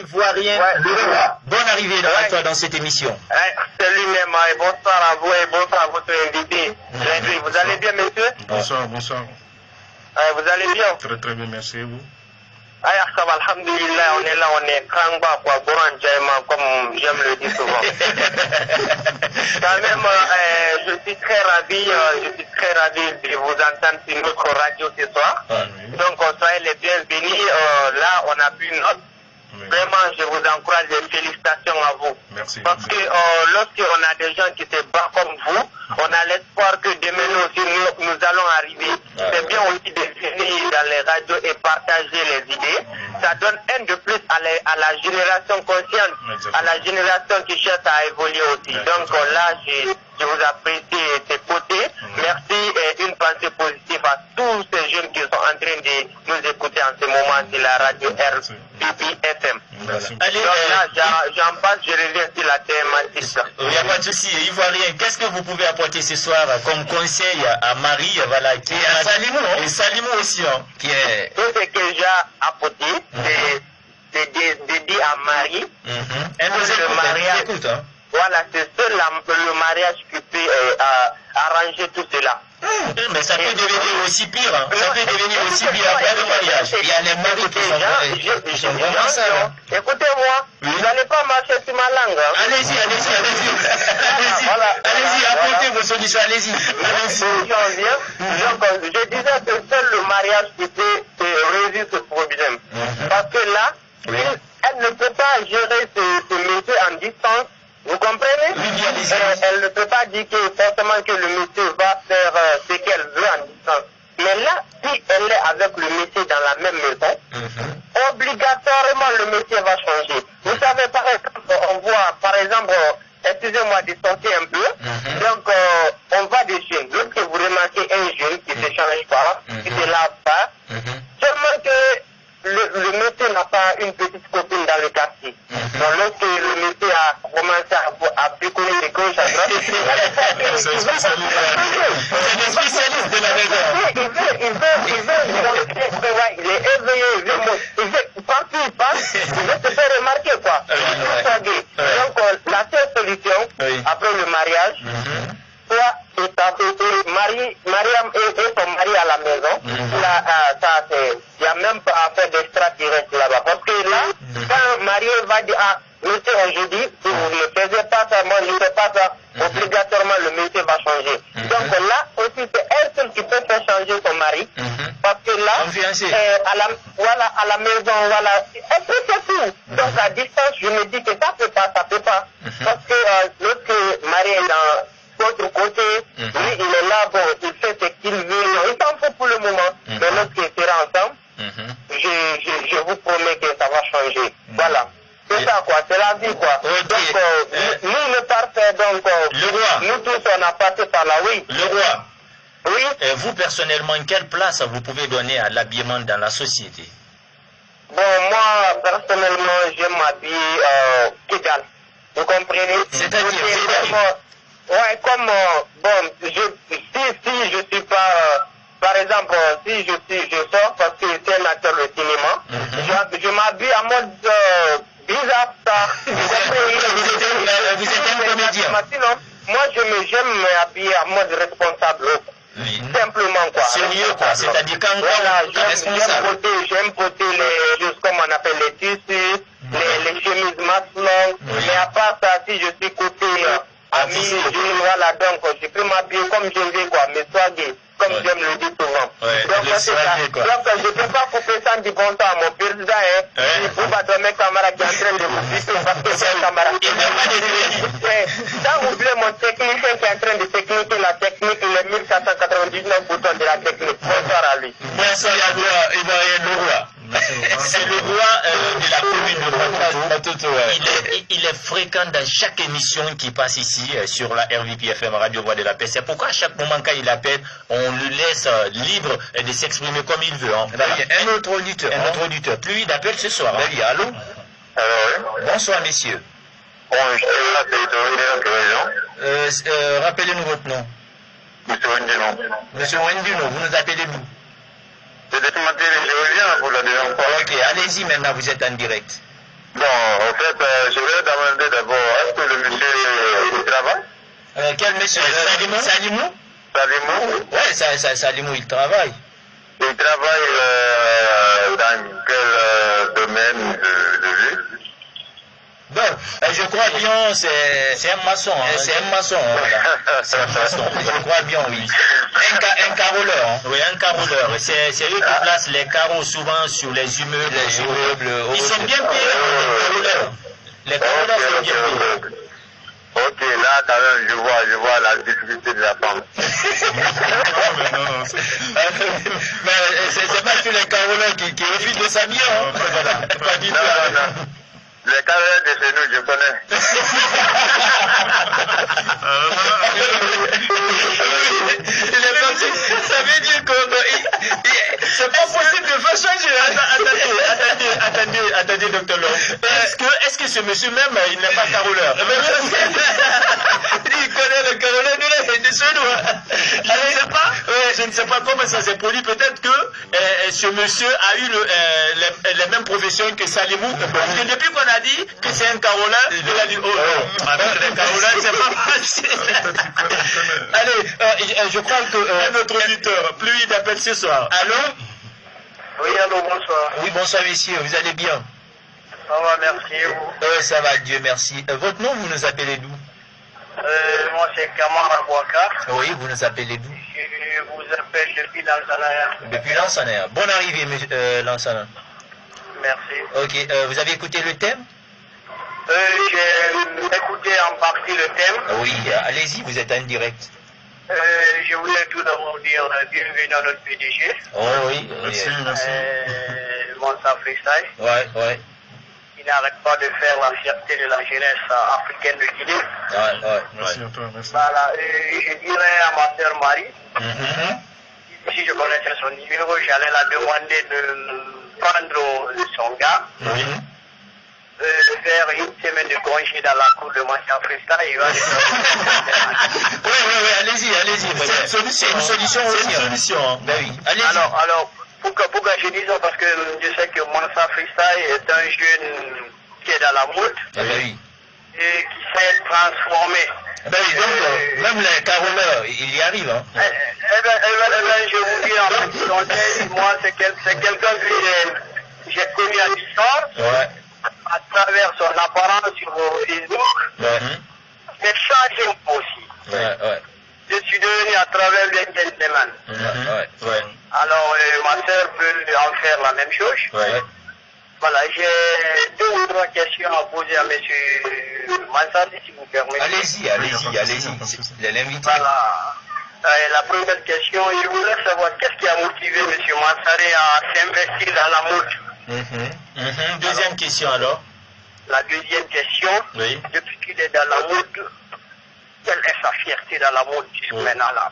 Ivoirien, bonne arrivée à toi dans cette émission. Salut Néma et bonsoir à vous et bonsoir à votre invité. Vous allez bien, monsieur? Bonsoir, bonsoir. Vous allez bien? Très très bien, merci et vous? Ça va, alhamdulillah, on est là, on est krangba, quoi, Goran Djaïma, comme j'aime le dire souvent. Quand même, je suis très ravi de vous entendre sur notre radio ce soir. Donc, soyez les bienvenus. Là, on a pu note. Vraiment, je vous encourage et félicitations à vous. Merci. Parce que lorsqu'on a des gens qui se battent comme vous, on a l'espoir que demain aussi nous allons arriver. C'est bien aussi de venir dans les radios et partager les idées. Ça donne un de plus à la génération consciente, à la génération qui cherche à évoluer aussi. Donc là, je vous apprécie ces côtés. Merci et une pensée positive à tous ces jeunes qui sont en train de nous écouter en ce moment sur la radio RBP FM. Allez, donc là, j'en passe, je reviens sur la thématique. Il n'y a pas de souci. Ivoirien, qu'est-ce que vous pouvez apporter ce soir comme conseil à Marie, voilà, qui est à Salimou, et Salimou aussi, hein, qui est... Tout ce que j'ai apporté, c'est de dire à Marie, Elle nous écoute, hein. Voilà, c'est seul le mariage qui peut arranger tout cela. Mais ça peut devenir aussi pire, hein. Ça peut devenir aussi pire après le mariage. Il y a les maris qui sont vraiment ça. Écoutez-moi, vous n'allez pas marcher sur ma langue. Hein. Allez-y. Allez-y, apportez vos solutions, allez-y. Donc, je disais que seul le mariage qui peut résoudre ce problème. Parce que là, elle ne peut pas gérer ce métier en distance. Vous comprenez? Elle ne peut pas dire que forcément que le monsieur va faire ce qu'elle veut en distance. Mais là, si elle est avec le monsieur dans la même maison, obligatoirement le monsieur va changer. Vous savez, par exemple, on voit, par exemple, excusez-moi de sortir un peu, donc on voit des jeunes. Lorsque vous remarquez un jeune qui ne se change pas, qui ne se lave pas, seulement que le monsieur n'a pas une petite copine dans le quartier. Donc lorsque le monsieur a commencé à picoler les gauches à droite, C'est un spécialiste de la maison. Il est éveillé, il veut partout il passe, il veut se faire remarquer quoi. Donc la seule solution, après le mariage, soit Mariam et son mari à la maison, il n'y a même pas à faire d'extra qui reste là-bas. Parce que là, quand Marie va dire, monsieur, aujourd'hui, si vous ne faisiez pas ça, moi je ne fais pas ça, obligatoirement le monsieur va changer. Donc là aussi, c'est elle seule qui peut faire changer son mari. Parce que là, à la maison, voilà, elle peut faire tout. Donc à distance, je me dis que ça peut pas. Parce que lorsque Marie est dans l'autre côté, lui, il est là, bon, il fait ce qu'il veut, il s'en fout pour le moment. Mais lorsqu'il sera ensemble, je vous promets que ça va changer. Voilà. C'est ça, quoi, c'est la vie, quoi. Donc, nous, le parfait, donc, le roi. Nous tous, on a passé par là, oui. Le roi. Oui. Vous, personnellement, quelle place vous pouvez donner à l'habillement dans la société? Bon, moi, personnellement, j'aime m'habiller Kidal. Vous comprenez? C'est-à-dire, ouais, comme, bon, si je suis pas, par exemple, si je sors parce que c'est un acteur de cinéma, je m'habille en mode bizarre, ça. Vous êtes un comédien. Sinon, moi, j'aime m'habiller en mode responsable. Simplement, quoi. Sérieux, quoi. C'est-à-dire quand j'aime porter les choses comme on appelle les tissus, les chemises masses. Mais à part ça, si je suis côté ami, voilà, donc je peux m'habiller comme je veux, quoi, mais sois gay, comme j'aime le dire souvent. Donc, c'est ça. Donc, je ne peux pas couper ça du bon temps à mon président, il faut pas donner camarade qui est en train de vous dire parce que c'est un camarade. Sans oublier mon technicien qui est en train de techniquer la technique, les 1499 boutons de la technique. Bonsoir à lui. Bonsoir à vous, Ivoirien Leroy. C'est le roi de la commune de Maputo. Il est fréquent dans chaque émission qui passe ici sur la RVP FM Radio Voix de la Paix. C'est pourquoi à chaque moment quand il appelle, on le laisse libre de s'exprimer comme il veut. Hein. Un autre auditeur. Plus il appelle ce soir. Hein. Allô? Bonsoir, messieurs. Rappelez-nous votre nom. Monsieur Wendino, vous nous appelez d'où? C'est de ce matin, je reviens pour la deuxième fois. Ok, allez-y maintenant, vous êtes en direct. Bon, fait, je vais demander d'abord, est-ce que le monsieur il travaille? Quel monsieur? Salimou? Salimou? Ouais, Salimou, il travaille. Il travaille dans quel domaine de vie? Bon, je crois bien, c'est un maçon. Hein. C'est un maçon. Voilà. C'est un maçon. Je crois bien, oui. Un caroleur. Hein. Oui, un caroleur. C'est eux qui placent les carreaux souvent sur les immeubles. Ils sont bien payés, les caroleurs. Les caroleurs sont bien payés. Ok, là, quand même, je vois la difficulté de la femme. Mais c'est pas tous les caroleurs qui refusent de s'habiller. Hein. Voilà. Pas du tout. Non. Les carrières de chez nous, je connais. Ça veut dire que c'est pas possible de faire changer. Attendez, docteur Long. Est-ce que ce monsieur même, il n'est pas caroleur? Il connaît le caroleur de chez nous. Je ne sais pas comment ça s'est produit. Peut-être que ce monsieur a eu les mêmes professions que Salimou. Parce que depuis qu'on a dit que c'est un caroleur, il a dit, avec les caroleurs, c'est pas facile. Allez, je crois que notre auditeur, plus il appelle ce soir. Allô? Oui, allô, bonsoir. Oui, bonsoir, messieurs, vous allez bien? Ça va, merci. Oui, ça va, Dieu merci. Votre nom, vous nous appelez d'où? Moi, c'est Kamara Bouakar. Oui, vous nous appelez d'où? Je vous appelle depuis Lansana. Depuis Lansana. Bonne arrivée, Lansana. Merci. Ok, vous avez écouté le thème? J'ai écouté en partie le thème. Oui, allez-y, vous êtes en direct. Je voulais tout d'abord dire bienvenue à notre PDG. Oh oui. Merci. Mansa Freestyle. Ouais. Il n'arrête pas de faire la fierté de la jeunesse africaine de Guinée. Ouais. Merci à toi, merci. Voilà, je dirais à ma sœur Marie, si je connaissais son numéro, j'allais la demander de prendre son gars. Faire une semaine de congé dans la cour de Mansa Freestyle. Il va Oui, allez-y. C'est une solution aussi. C'est une solution. Ben oui. Allez-y. Alors, pourquoi je dis ça? Parce que je sais que Mansa Freestyle est un jeune qui est dans la mode oui. Et qui s'est transformé. Ben oui, donc même les caroleurs, il y arrive. Hein. Je vous dis en petit conseil, moi c'est quelqu'un que j'ai connu à distance. Ouais. À travers son apparence sur Facebook, j'ai changé aussi. Ouais. Je suis devenu à travers les gentlemen. Alors, ma soeur peut en faire la même chose. Voilà, j'ai 2 ou 3 questions à poser à M. Mansari, si vous permettez. Allez-y. L'invité. Voilà. La première question, je voudrais savoir qu'est-ce qui a motivé M. Mansari à s'investir dans la mode. Deuxième question alors. La deuxième question, depuis qu'il est dans la mode, quelle est sa fierté dans la mode jusqu'à maintenant là?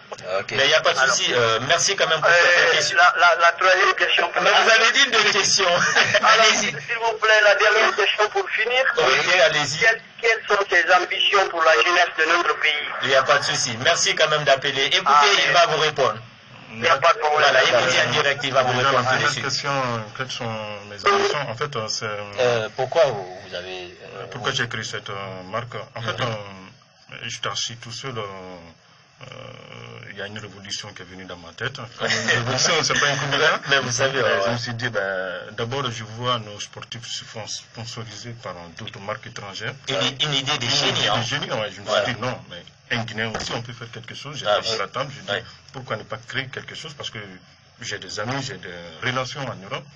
Mais il n'y a pas de souci. Merci quand même pour cette question. La troisième question. Mais vous avez dit 2 questions. Allez-y. S'il vous plaît, la dernière question pour finir. Oui, allez-y. Quelles sont ses ambitions pour la jeunesse de notre pays? Il n'y a pas de souci. Merci quand même d'appeler. Écoutez, il va vous répondre. Il n'y a pas de problème. Voilà, écoutez en direct, il va vous répondre tout de suite. Question, quelles sont mes ambitions? En fait, c'est... Pourquoi vous avez... Pourquoi j'ai créé cette marque? En fait, je suis assis tout seul. Il y a une révolution qui est venue dans ma tête. Une révolution, c'est pas un coup de main. Mais vous savez, je me suis dit, d'abord, je vois nos sportifs se font sponsoriser par d'autres marques étrangères. Une idée de génie. Je me suis dit, non, mais un Guinéen aussi, on peut faire quelque chose. J'ai tapé sur la table, je dis, pourquoi ne pas créer quelque chose? Parce que j'ai des amis, j'ai des relations en Europe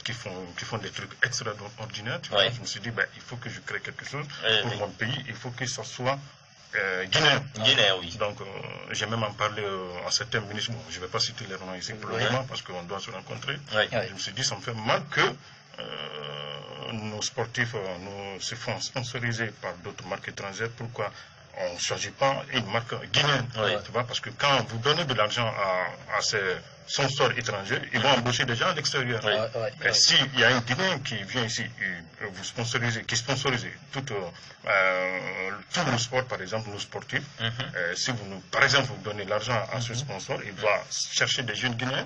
qui font des trucs extraordinaires. Je me suis dit, il faut que je crée quelque chose pour mon pays. Il faut que ça soit guinéen. Oui. Donc, j'ai même en parlé à certains ministres. Bon, je ne vais pas citer les noms ici pour le moment parce qu'on doit se rencontrer. Je me suis dit, ça me fait mal que nos sportifs se font sponsoriser par d'autres marques étrangères. Pourquoi on ne choisit pas une marque guinéenne? Tu vois, parce que quand vous donnez de l'argent à ces son sort étranger, ils vont embaucher des gens à l'extérieur. S'il y a un Guinéen qui vient ici et vous sponsorisez, qui sponsorise tout le sport, par exemple, nos sportifs, si vous nous, par exemple, vous donnez l'argent à ce sponsor, il va chercher des jeunes Guinéens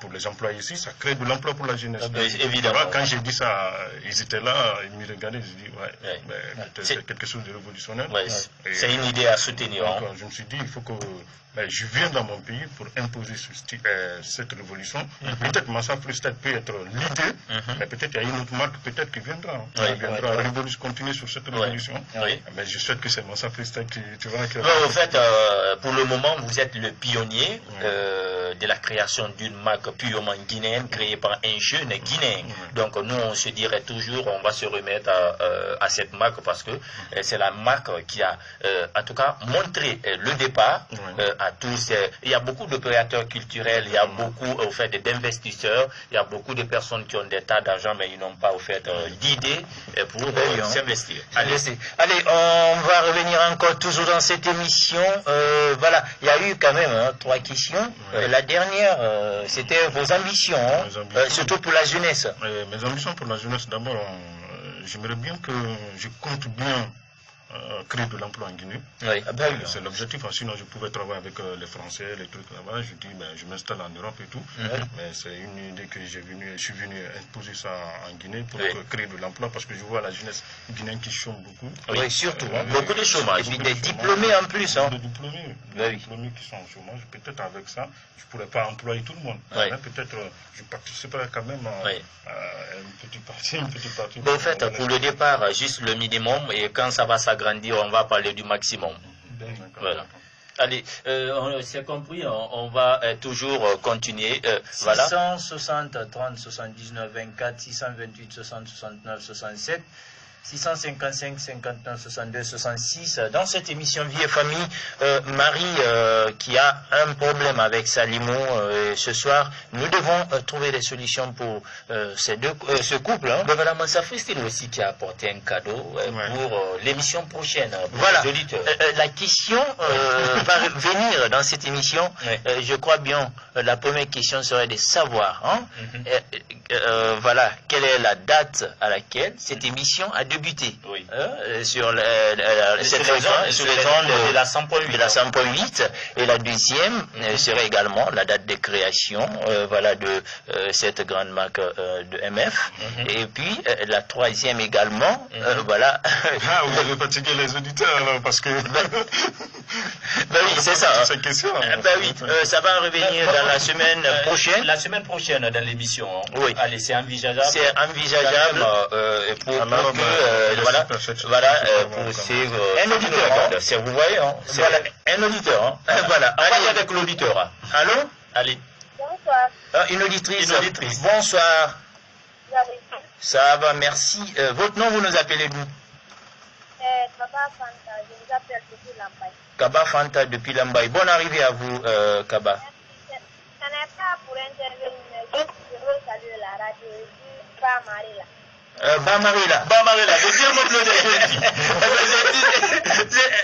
pour les employer ici, ça crée de l'emploi pour la jeunesse. Évidemment. Quand j'ai dit ça, ils étaient là, ils me regardaient, je dis, c'est quelque chose de révolutionnaire. C'est une idée à soutenir. Donc, je me suis dit, il faut que je viens dans mon pays pour imposer cette révolution. Peut-être Massa Freestyle peut être l'idée, mais peut-être il y a une autre marque peut-être qui viendra. Continuer sur cette révolution. Mais je souhaite que c'est Massa Freestyle qui va... En fait, pour le moment, vous êtes le pionnier de la création d'une marque purement guinéenne créée par un jeune Guinéen. Donc nous, on se dirait toujours, on va se remettre à cette marque parce que c'est la marque qui a, en tout cas, montré le départ à tous. Il y a beaucoup d'opérateurs culturels, il y a beaucoup au fait d'investisseurs, il y a beaucoup de personnes qui ont des tas d'argent, mais ils n'ont pas au fait d'idées pour s'investir. Allez, on va revenir encore toujours dans cette émission. Voilà, il y a eu quand même 3 questions. La dernière, c'était vos ambitions, surtout pour la jeunesse. Mes ambitions pour la jeunesse, d'abord, j'aimerais bien que je compte bien créer de l'emploi en Guinée. C'est l'objectif, sinon je pouvais travailler avec les Français, les trucs là-bas. Je dis, je m'installe en Europe et tout. Mais c'est une idée que je suis venu imposer ça en Guinée pour créer de l'emploi parce que je vois la jeunesse guinéenne qui chôme beaucoup. Oui, surtout, beaucoup de chômage. Et puis des diplômés en plus. Des diplômés qui sont au chômage. Peut-être avec ça, je ne pourrais pas employer tout le monde. Peut-être je participerai quand même à une petite partie. En fait, pour le départ, juste le minimum, et quand ça va s'agrandir, on va parler du maximum. Voilà. Allez, c'est compris, on va toujours continuer. 660 30 79 24 628 60 69 67 655 59 62 66. Dans cette émission Vie et Famille, Marie qui a un problème avec sa limo ce soir, nous devons trouver des solutions pour ce couple. Mais voilà, Massa Freestyle aussi qui a apporté un cadeau pour l'émission prochaine. Voilà, la question va venir dans cette émission. Je crois bien, la première question serait de savoir voilà, quelle est la date à laquelle cette émission a débuté sur cette de la 100.8 et la deuxième serait également la date de création de cette grande marque de MF et puis la troisième également voilà. Vous avez fatigué les auditeurs alors parce que oui, c'est ça. Cette question. Ça va revenir dans la semaine prochaine. La semaine prochaine dans l'émission. Oui. Allez, c'est envisageable. C'est envisageable pour que pour suivre un auditeur. Vous voyez, voilà, un auditeur. Voilà. Allez avec l'auditeur. Allô? Allez. Bonsoir. Une auditrice. Bonsoir. Ça va, merci. Votre nom, vous nous appelez d'où? Kaba Fanta, je vous appelle depuis Lambaye. Kaba Fanta depuis Lambaye. Bonne arrivée à vous, Kaba. Ce n'est pas pour intervenir, mais je veux saluer la radio du Bamarila. Bamarila, le diamant bleu des jeunes filles.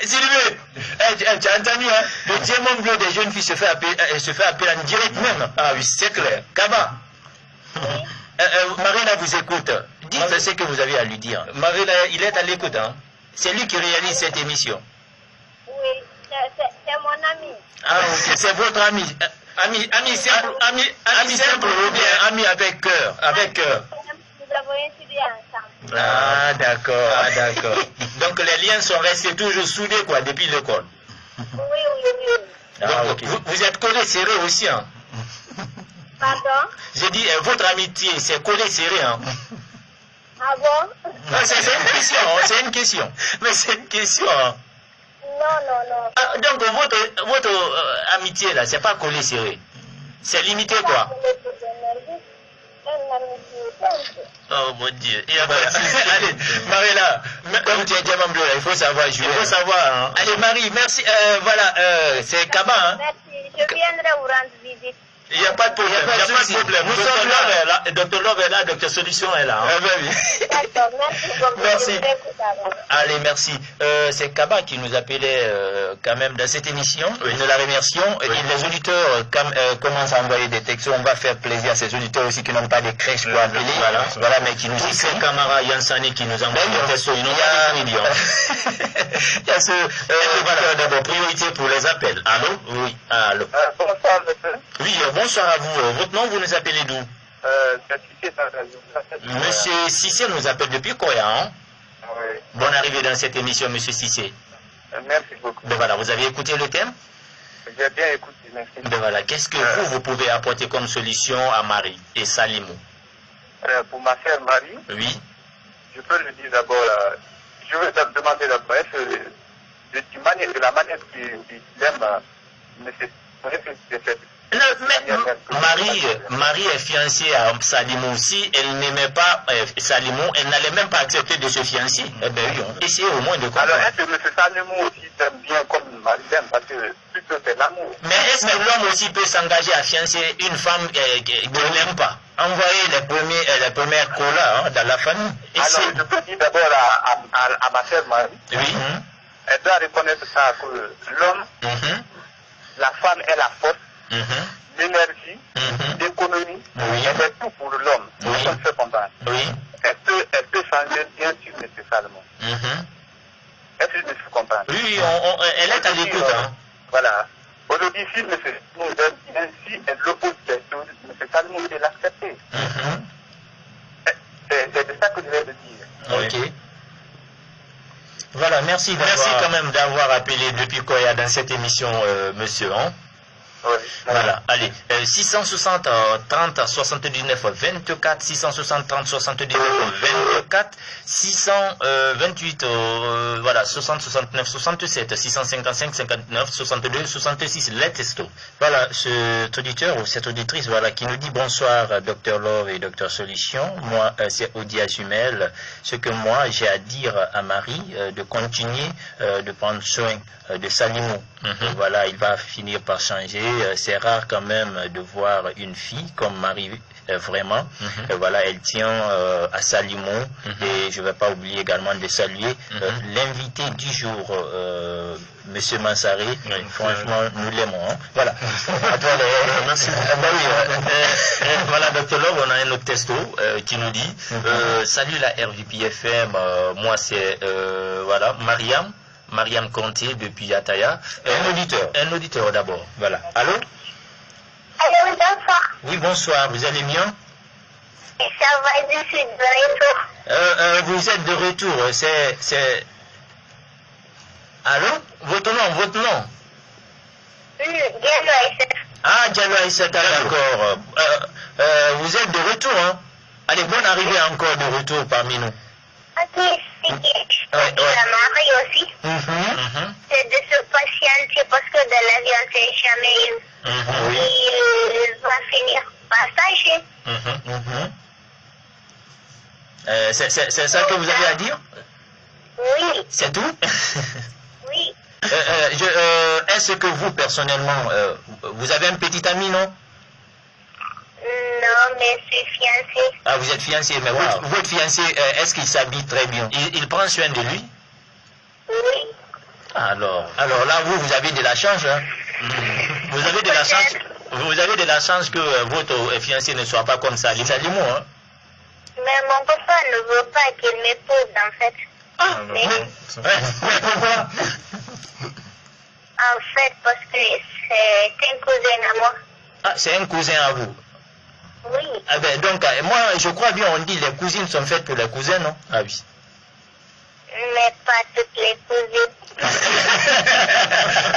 Sylvain, tu as entendu, hein? Le diamant bleu des jeunes filles se fait appeler en direct même. Ah oui, c'est clair. Kaba. Marina vous écoute. Dites ce que vous avez à lui dire. Marina, il est à l'écoute, hein? C'est lui qui réalise cette émission. Oui, c'est mon ami. Ah, ok, c'est votre ami. Ami simple ou bien ami avec cœur? Avec cœur. Nous avons étudié ensemble. Ah, d'accord. Donc les liens sont restés toujours soudés, quoi, depuis l'école. Oui. Ah, ok. Vous êtes collés serrés aussi, hein? Pardon? J'ai dit, votre amitié, c'est collé serré, hein? Ah bon? C'est une question. Mais c'est une question, hein? Non. Ah, donc votre amitié, là, c'est pas collé serré. C'est limité, quoi? Oh mon Dieu. Allez, Marie-là, comme tu es diamant bleu, il faut savoir jouer. Il faut savoir. Hein. Allez, Marie, merci. C'est Kaba. Hein. Merci, je viendrai vous rendre visite. Il n'y a pas de problème. Nous sommes là. Docteur Love est là, Docteur Solution est là. Hein. D'accord, merci beaucoup. merci. Allez, merci. C'est Kaba qui nous appelait quand même dans cette émission. Nous la remercions. Et les auditeurs commencent à envoyer des textos. On va faire plaisir à ces auditeurs aussi qui n'ont pas de crèches pour appeler. Voilà, mais qui nous disent. C'est Kamara Yansani qui nous envoie des textos. Ils n'ont pas de millions. Il y a voilà, d'abord, priorité pour les appels. Allô? Oui. Allô. Bonsoir, monsieur. Oui, bonsoir à vous. Votre nom, vous nous appelez d'où? Monsieur Cissé nous appelle depuis Koya, hein? Oui. Bonne arrivée dans cette émission, monsieur Cissé. Merci beaucoup. Ben voilà, vous avez écouté le thème? J'ai bien écouté, merci. Ben voilà, qu'est-ce que vous pouvez apporter comme solution à Marie et Salimou? Pour ma sœur Marie, oui. Je peux le dire d'abord, je veux demander d'abord, est-ce que de la manière qu'il aime, Marie est fiancée à Salimou. Si elle n'aimait pas Salimou, elle n'allait même pas accepter de se fiancer. Eh bien oui, essayez au moins de comprendre. Alors est-ce que M. Salimou aussi t'aime bien comme Marie l'aime, parce que plutôt c'est l'amour. Mais est-ce que l'homme aussi peut s'engager à fiancer une femme qu'il n'aime pas? Envoyer les premières colas dans la famille. Alors je peux dire d'abord à ma sœur Marie, oui. Elle doit reconnaître ça, que l'homme, la femme est la force, l'énergie, l'économie, elle est tout pour l'homme. Nous sommes fait comprendre. Oui. Elle peut changer bien sûr M. Salomon. Est-ce que je me suis compris? Oui, elle est à l'écoute. Hein. Voilà. Aujourd'hui, si M. Salomon donne ainsi, elle l'oppose des choses, M. Salomon peut l'accepter. C'est de ça que je vais te dire. Ok. Voilà, merci quand même d'avoir appelé depuis Koya dans cette émission, monsieur. Hein? Oui. Voilà, allez, 660 30 79 24, 660 30 79 24, 628 voilà, 60 69 67, 655 59 62 66, les textos. Voilà, cet auditeur ou cette auditrice, voilà, qui nous dit bonsoir Dr Love et Dr Solution. Moi, c'est Odia Jumel. Ce que moi j'ai à dire à Marie, de continuer de prendre soin de Salimou. Voilà, il va finir par changer. C'est rare quand même de voir une fille comme Marie, vraiment. Voilà, elle tient à Salimou. Et je ne vais pas oublier également de saluer l'invité du jour, Monsieur Mansaré. Franchement, nous l'aimons. Hein. Voilà. Merci. Voilà, Dr Love, on a un autre texto qui nous dit salut la RVPFM, moi c'est voilà, Mariam Conté depuis Ataya. Un auditeur d'abord. Voilà. Allô? Allô, bonsoir. Oui, bonsoir. Vous allez bien? Ça va, je suis de retour. Vous êtes de retour. C'est... Allô? Votre nom? Diallo Aïssata. Ah, Diallo Aïssata, d'accord. Vous êtes de retour, hein? Allez, bonne arrivée encore de retour parmi nous. Ok, c'est la Marie aussi. C'est de se patienter parce que dans l'avion, c'est jamais il va finir par s'agir. C'est ça que vous avez à dire? Oui. C'est tout? Oui. Est-ce que vous, personnellement, vous avez un petit ami, non? Non, mais je suis fiancée. Ah, vous êtes fiancée, mais votre fiancé, est-ce qu'il s'habille très bien? Il prend soin de lui? Oui. Alors là, vous avez de la chance, hein? Vous avez de la chance que votre fiancé ne soit pas comme ça. Salimou, hein? Mais mon papa ne veut pas qu'il m'épouse, en fait. Ah, mais pourquoi? En fait, parce que c'est un cousin à moi. Ah, c'est un cousin à vous? Oui. Ah ben, donc, moi, je crois bien, on dit les cousines sont faites pour les cousins, non? Ah oui. Mais pas toutes les cousines.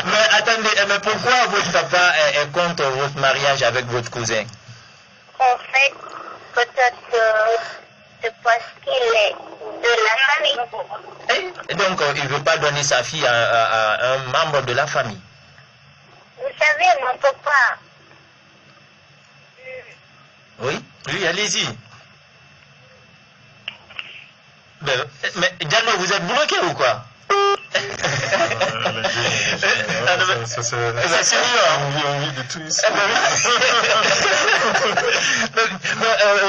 Mais attendez, mais pourquoi votre papa est contre votre mariage avec votre cousin? En fait, peut-être c'est parce qu'il est de la famille. Et donc, il ne veut pas donner sa fille à un membre de la famille. Vous savez, mon papa... Oui, allez-y. Mais Diallo, vous êtes bloqué ou quoi? C'est mieux, on vit de tout ici. Mais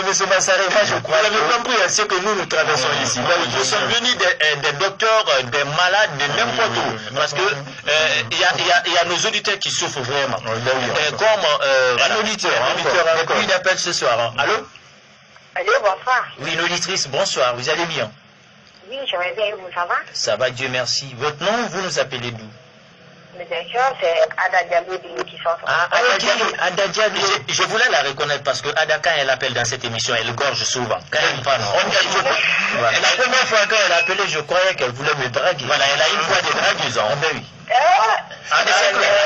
Monsieur Massaré, moi je crois. Vous avez compris ce que nous traversons ici. Nous sommes venus des docteurs, des malades, de n'importe où. Parce que il y a nos auditeurs qui souffrent vraiment. Comme un auditeur encore. Et puis il appelle ce soir. Allô? Allô, bonsoir. Oui, une auditrice, bonsoir. Vous allez bien? Oui, je vais bien. Vous, ça va? Ça va, Dieu merci. Votre nom, vous nous appelez d'où? C'est Ada Diallo qui sont. Ah, Ada Diallo. Je voulais la reconnaître parce que Ada, quand elle appelle dans cette émission, elle gorge souvent. Quand elle parle, voilà. La première fois qu'elle a appelé, je croyais qu'elle voulait me draguer. Voilà, elle a une voix de dragueuse. Oui.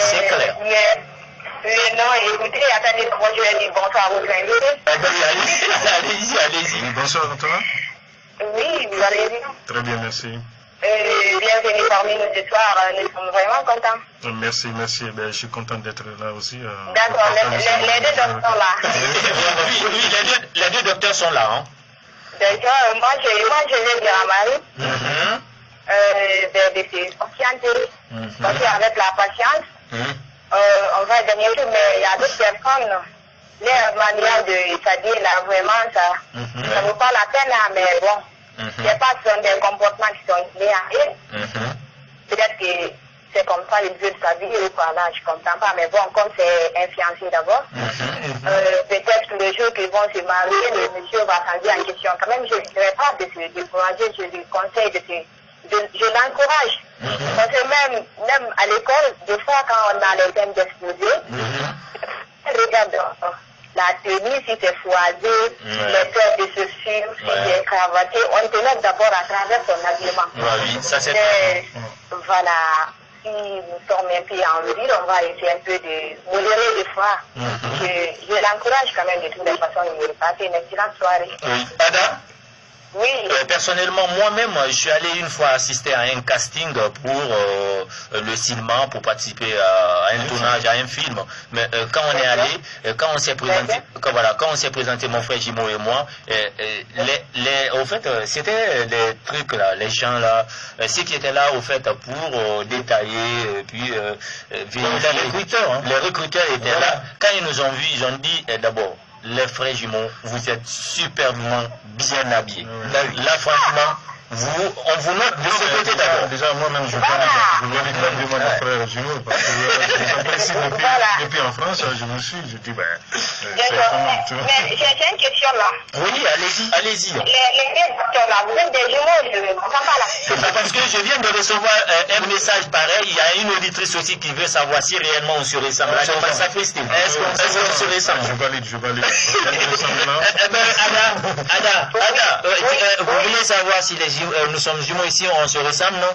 C'est clair. Mais non, écoutez, attendez, moi je vais dire bonsoir à vos invités. Allez-y. Bonsoir, toi. Oui, vous allez bien. Très bien, merci. Bienvenue parmi nous ce soir, nous sommes vraiment contents. Merci. Je suis content d'être là aussi. D'accord, les deux docteurs sont là. Oui, les deux docteurs sont là. Hein. D'accord, moi je vais dire à Marie de se patienter. Parce qu'avec la patience, on va gagner tout, mais il y a d'autres personnes, leur manière de s'habiller là, vraiment, ça ne vaut pas la peine, mais bon. C'est pas des comportements qui sont liés à eux. Peut-être que c'est comme ça, ils veulent s'habiller ou quoi, là, je comprends pas. Mais bon, comme c'est un fiancé d'abord, peut-être le jour qu'ils vont se marier, le monsieur va changer en question. Quand même, je ne dirais pas de se décourager, je lui conseille je l'encourage. Parce que même à l'école, des fois, quand on a les thèmes d'exposés, regarde la tenue, si c'est foisé, les paires de chaussures, si c'est cravaté, on te met d'abord à travers son habillement. Oui, ça c'est voilà, si nous sommes un peu en ville, on va essayer un peu de modérer des fois. Je l'encourage quand même de toutes les façons, il me passe une excellente soirée. Oui, Ada? Oui. Personnellement, moi-même, je suis allé une fois assister à un casting pour le cinéma, pour participer à un tournage, à un film. Mais quand on est allé, quand on s'est présenté, mon frère Jimo et moi, au fait, c'était les trucs là, les gens là, ceux qui étaient là, au fait, pour détailler, puis les recruteurs étaient là. Quand ils nous ont vus, ils ont dit d'abord, les frères jumeaux, vous êtes superbement bien habillés. Là, franchement, on vous note de ce côté d'abord. Déjà, moi-même, je valide mon frère jumeau parce que depuis en France, je dis, mais j'ai une question là. Oui, allez-y. Les docteurs là, vous êtes des jumeaux, je ne comprends pas là. Parce que je viens de recevoir un message pareil, il y a une auditrice aussi qui veut savoir si réellement on se ressemble. Est-ce qu'on se ressemble? Je valide. Ada, vous voulez savoir si nous sommes jumeaux ici, on se ressemble, non?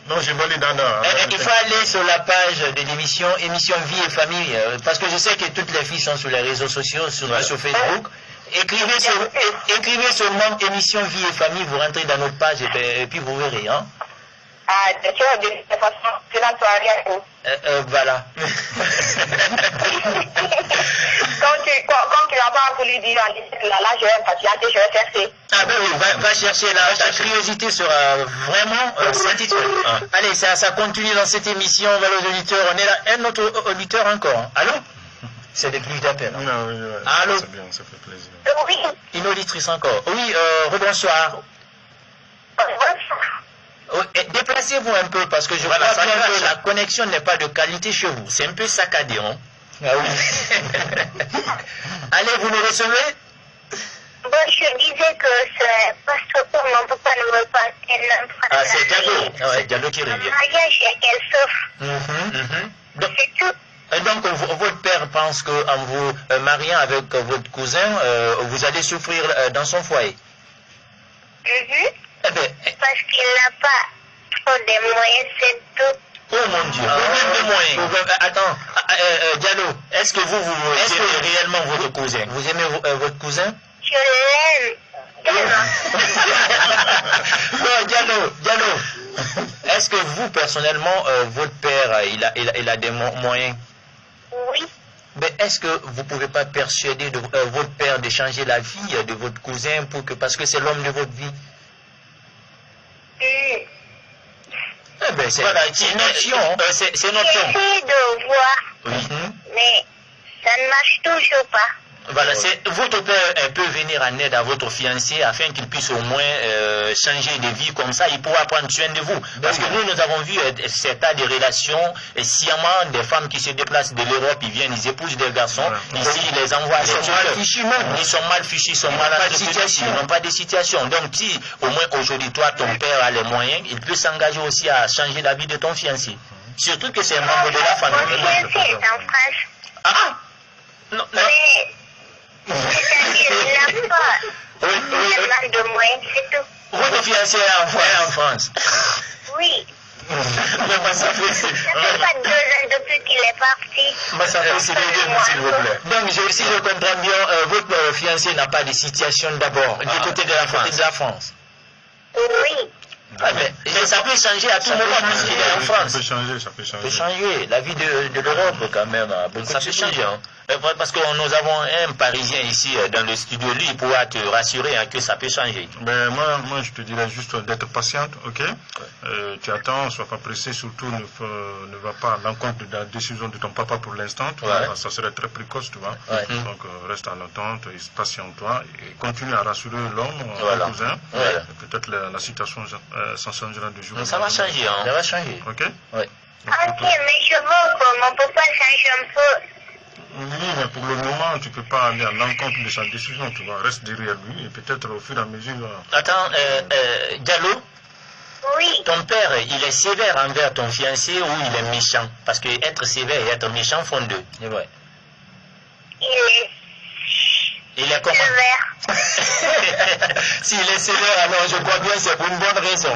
Non, je valide Ada. Il faut aller sur la page de l'émission Vie et Famille, parce que je sais que toutes les filles sont sur les réseaux sociaux, sur Facebook. Écrivez sur le nom émission Vie et Famille, vous rentrez dans notre page et puis vous verrez. Hein? Ah, de toute façon, c'est la soirée. Voilà. Quand tu n'as pas voulu dire là, je vais patienter, je vais chercher. Ah ben oui, va chercher là. Ta curiosité sera vraiment satisfaite. Allez, ça continue dans cette émission, les auditeurs. On est là, un autre auditeur encore. Hein. Allô? C'est des plus d'appel. Allô? C'est bien, ça fait plaisir. Oui. Une auditrice encore. Oui, rebonsoir. Déplacez-vous un peu parce que je vois que la connexion n'est pas de qualité chez vous. C'est un peu saccadé. Hein? Ah oui. Allez, vous nous recevez? Bon, je disais que c'est parce que pour mon papa ne veut pas qu'elle. Ah, c'est Diallo. C'est Diallo qui revient. Mariage, elle souffre. C'est tout. Donc, votre père pense qu'en vous mariant avec votre cousin, vous allez souffrir dans son foyer. Parce qu'il n'a pas trop de moyens, c'est tout. Oh mon Dieu, de moyens. Attends, Diallo, est-ce que vous aimez réellement votre cousin? Vous aimez votre cousin? Je l'aime. Non, Diallo, est-ce que vous, personnellement, votre père, il a des moyens? Oui. Mais est-ce que vous ne pouvez pas persuader votre père de changer la vie de votre cousin parce que c'est l'homme de votre vie? C'est une option. C'est une option. J'essaie de voir, mais ça ne marche toujours pas. Voilà, votre père peut venir en aide à votre fiancé afin qu'il puisse au moins changer de vie comme ça, il pourra prendre soin de vous. Parce que nous avons vu cet tas de relations sciemment, des femmes qui se déplacent de l'Europe, ils viennent, ils épousent des garçons, ici ils les envoient à ils sont mal fichus, ils sont mal entretenus, ils n'ont pas de situation. Donc si au moins aujourd'hui toi, ton père a les moyens, il peut s'engager aussi à changer la vie de ton fiancé. Surtout que c'est un membre de la famille. Mon fiancé est en France. Ah non, non. Mais il n'a pas mal de moyens, c'est tout. Votre fiancé est en France. Oui. Mais ça fait... Ça fait pas 2 ans depuis qu'il est parti. Mais ça fait s'il vous plaît. Donc, si je comprends bien, votre fiancé n'a pas de situation d'abord du côté de la France. Oui. Ah, mais ça peut changer à tout moment puisqu'il est en France. Ça peut changer. Ça peut changer. La vie de l'Europe, quand même, ça peut changer. Hein. Parce que nous avons un Parisien ici dans le studio, lui, il pourra te rassurer que ça peut changer. Ben, moi, je te dirais juste d'être patiente, ok? Tu attends, sois pas pressé, surtout ne va pas à l'encontre de la décision de ton papa pour l'instant, ça serait très précoce, tu vois. Donc, reste en attente, patiente-toi et continue à rassurer l'homme, ton cousin. Peut-être la situation s'en changera de jour. Mais ça va changer, hein? Ça va changer. Ok? Ok, mais je veux que mon papa change un peu. Oui, mais pour le moment, tu ne peux pas aller à l'encontre de sa décision, tu vois, reste derrière lui et peut-être au fur et à mesure... Attends, Diallo? Oui. Ton père, il est sévère envers ton fiancé ou il est méchant? Parce que être sévère et être méchant font deux. C'est vrai. Il est comment? Sévère. S'il est sévère, alors je crois bien que c'est pour une bonne raison.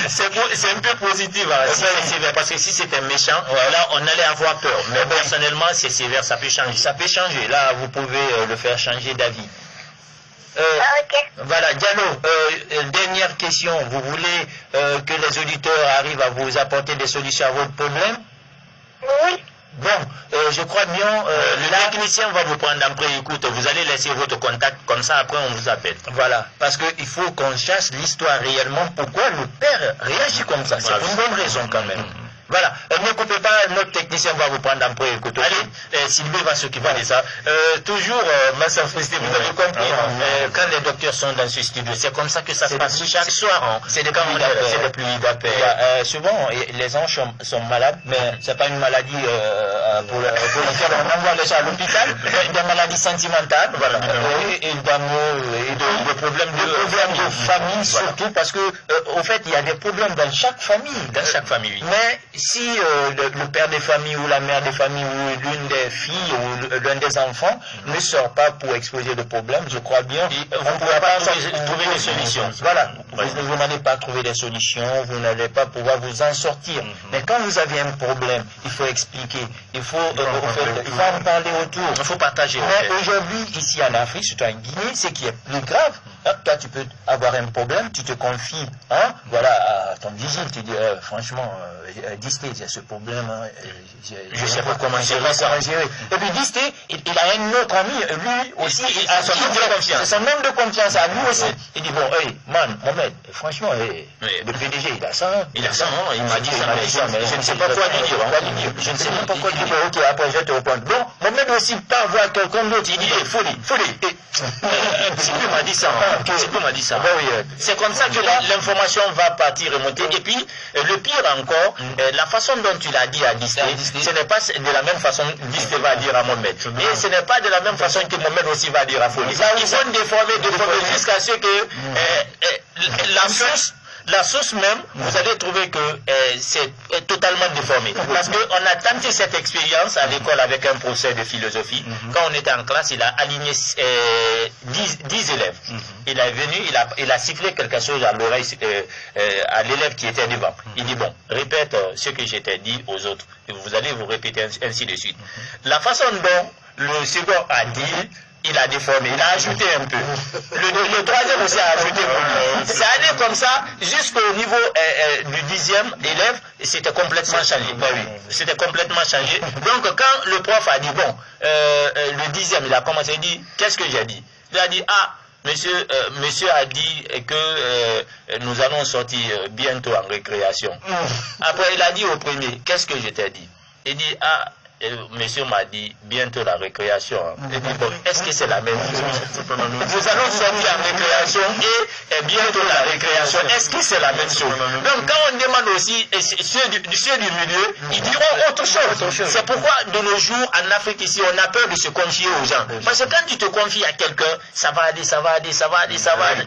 C'est un peu positif, hein, si c'est sévère, parce que si c'était méchant, là on allait avoir peur. Mais personnellement, c'est sévère, ça peut changer. Ça peut changer. Là, vous pouvez le faire changer d'avis. Voilà, Diallo, dernière question. Vous voulez que les auditeurs arrivent à vous apporter des solutions à votre problème? Oui. Bon, je crois bien, le technicien va vous prendre en pré-écoute, vous allez laisser votre contact, comme ça après on vous appelle. Voilà, parce qu'il faut qu'on cherche l'histoire réellement, pourquoi le père réagit comme ça, c'est pour une bonne raison quand même. Voilà, ne coupez pas, notre technicien va vous prendre en pré-écoute. Allez, Sylvie va s'occuper de ça. Toujours, Massa Fristé, vous avez compris, quand les docteurs sont dans ce studio, c'est comme ça que ça se passe chaque soir. C'est des pluies d'appel. Souvent, les gens sont malades, mais c'est pas une maladie pour laquelle on envoie les gens à l'hôpital, des maladies sentimentales, voilà, et d'amour, et de problèmes de famille, surtout, parce que, au fait, il y a des problèmes dans chaque famille. Dans chaque famille, oui. Mais si le père de famille ou la mère de famille ou l'une des filles ou l'un des enfants ne sort pas pour exposer de problème, je crois bien vous ne pourrez pas trouver des solutions. Voilà, vous n'allez pas trouver des solutions, vous n'allez pas pouvoir vous en sortir. Mais quand vous avez un problème, il faut expliquer, il faut en parler autour. Il faut partager. Mais aujourd'hui, ici en Afrique, surtout en Guinée, ce qui est plus grave, toi tu peux avoir un problème, tu te confies voilà, à ton vigile, tu dis franchement, Disté, il y a ce problème, je ne sais pas comment gérer. Et puis Disté, il a un autre ami, lui aussi, il a son homme de confiance. Son homme de confiance à lui aussi. Il dit, bon, hey, man, Mohamed, franchement, le PDG, il a ça. Il a ça, il m'a dit ça, mais je ne sais pas quoi lui dire. Je ne sais pas pourquoi lui dire. Ok, après je te reprends. Bon, Mohamed aussi part voir quelqu'un d'autre, il dit, folie. C'est qui m'a dit ça. C'est comme ça que l'information va partir remonter. Et puis, le pire encore, la façon dont tu l'as dit à Disté, ce n'est pas de la même façon que Disté va dire à Mohamed. Et ce n'est pas de la même façon que Mohamed aussi va dire à Folie. Ils vont déformer jusqu'à ce que la source même, vous allez trouver que c'est totalement déformé. Parce qu'on a tenté cette expérience à l'école avec un professeur de philosophie. Quand on était en classe, il a aligné 10 élèves. Il est venu, il a sifflé quelque chose à l'oreille à l'élève qui était devant. Il dit, bon, répète ce que je t'ai dit aux autres. Et vous allez vous répéter ainsi de suite. La façon dont le second a dit, il a déformé, il a ajouté un peu. Le troisième aussi a ajouté un peu. Ça allait comme ça jusqu'au niveau du 10e élève, c'était complètement changé. C'était complètement changé. Donc quand le prof a dit, bon, le 10e, il a commencé, il dit, qu'est-ce que j'ai dit? Il a dit, monsieur a dit que nous allons sortir bientôt en récréation. Après, il a dit au premier, qu'est-ce que je t'ai dit? Il dit, monsieur m'a dit bientôt la récréation. Et puis, bon, est-ce que c'est la même chose? Nous allons sortir en récréation et bientôt la récréation. Est-ce que c'est la même chose? Donc quand on demande aussi ceux du milieu, ils diront autre chose. C'est pourquoi de nos jours en Afrique ici, on a peur de se confier aux gens. Parce que quand tu te confies à quelqu'un, ça va aller.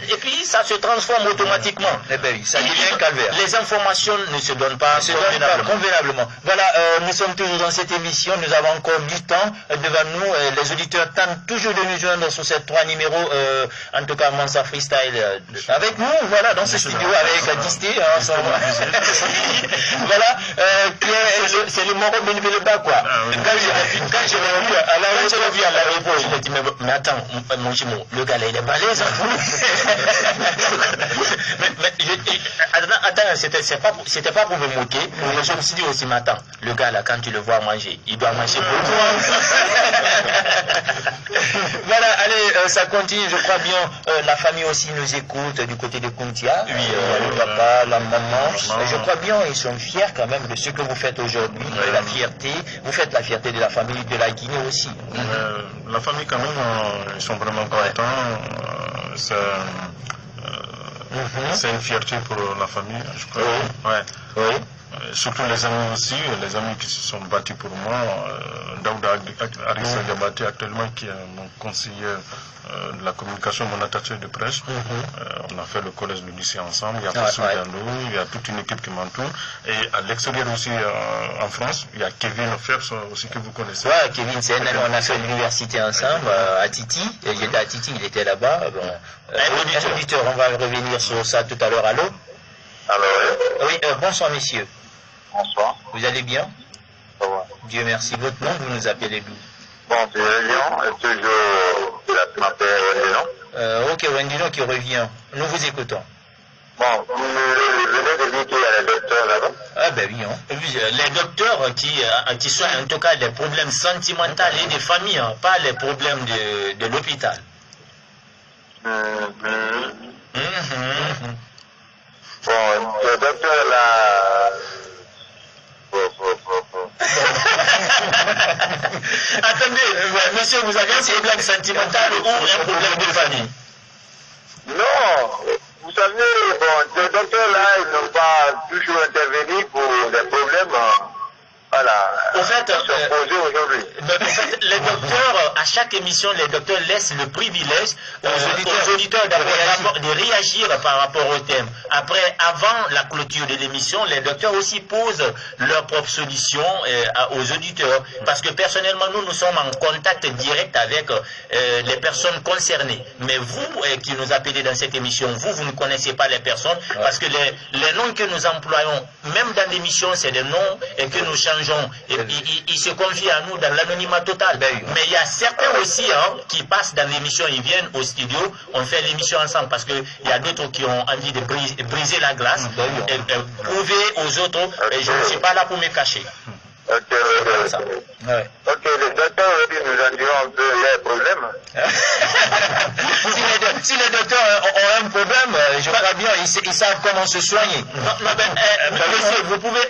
Et puis ça se transforme automatiquement. Ça devient calvaire. Les informations ne se donnent pas convenablement. Voilà, nous sommes toujours dans cette émission. Nous avons encore du temps devant nous. Les auditeurs tentent toujours de nous joindre sur ces 3 numéros. En tout cas, Mansa Freestyle avec nous, voilà, dans ce studio avec Disté. Voilà, c'est le Moro Benveloba, quoi. Quand je l'ai vu à l'aéroport, je me dis, mais attends, mon Chimo, le gars là, il est balèze. Attends, c'était pas pour me moquer, mais je me suis dit aussi, mais attends, le gars là, quand tu le vois manger, il doit manger beaucoup. Voilà, allez, ça continue, je crois bien, la famille aussi nous écoute du côté de Kuntia, le papa, la maman, je crois bien, ils sont fiers quand même de ce que vous faites aujourd'hui, la fierté, vous faites la fierté de la famille de la Guinée aussi. La famille quand même, ils sont vraiment contents, c'est une fierté pour la famille, je crois. Surtout les amis aussi, les amis qui se sont battus pour moi. Daouda Arissa Diabaté actuellement qui est mon conseiller de la communication, mon attaché de presse. On a fait le collège du lycée ensemble, il y a Passou Diallo, il y a toute une équipe qui m'entoure. Et à l'extérieur aussi en France, il y a Kevin Offers aussi que vous connaissez. Ouais, Kevin, c'est un ami, on a fait l'université ensemble à Titi. J'étais à Titi, il était là-bas. Auditeur, on va revenir sur ça tout à l'heure. Allô? Oui, bonsoir messieurs. Bonsoir. Vous allez bien? Ça va. Dieu merci. Votre nom, vous nous appelez d'où? Bon, c'est Lyon, toujours je m'appelle Wendino. Ok, Wendino qui revient. Nous vous écoutons. Bon, vous venez de dire qu'il y a les docteurs là-bas. Ah ben oui, les docteurs qui sont en tout cas des problèmes sentimentaux et des familles, pas les problèmes de l'hôpital. Bon, ce docteur là. Attendez, monsieur, vous avez un problème sentimental ou un problème de famille? Non, vous savez, bon, ces docteurs là, ils n'ont pas toujours intervenu pour des problèmes. Voilà. En fait, les docteurs, à chaque émission, les docteurs laissent le privilège aux auditeurs de réagir par rapport au thème. Après, avant la clôture de l'émission, les docteurs aussi posent leurs propres solutions aux auditeurs. Parce que personnellement, nous sommes en contact direct avec les personnes concernées. Mais vous, qui nous appelez dans cette émission, vous ne connaissez pas les personnes. Parce que les noms que nous employons, même dans l'émission, c'est des noms que nous changeons. Ils se confient à nous dans l'anonymat total. Mais il y a certains aussi qui passent dans l'émission, ils viennent au studio, on fait l'émission ensemble parce qu'il y a d'autres qui ont envie de briser la glace et prouver aux autres, et je ne suis pas là pour me cacher. Ok, les docteurs nous en diront un peu les problèmes. Si les docteurs ont un problème, je crois bien, ils savent comment se soigner. Monsieur, vous pouvez...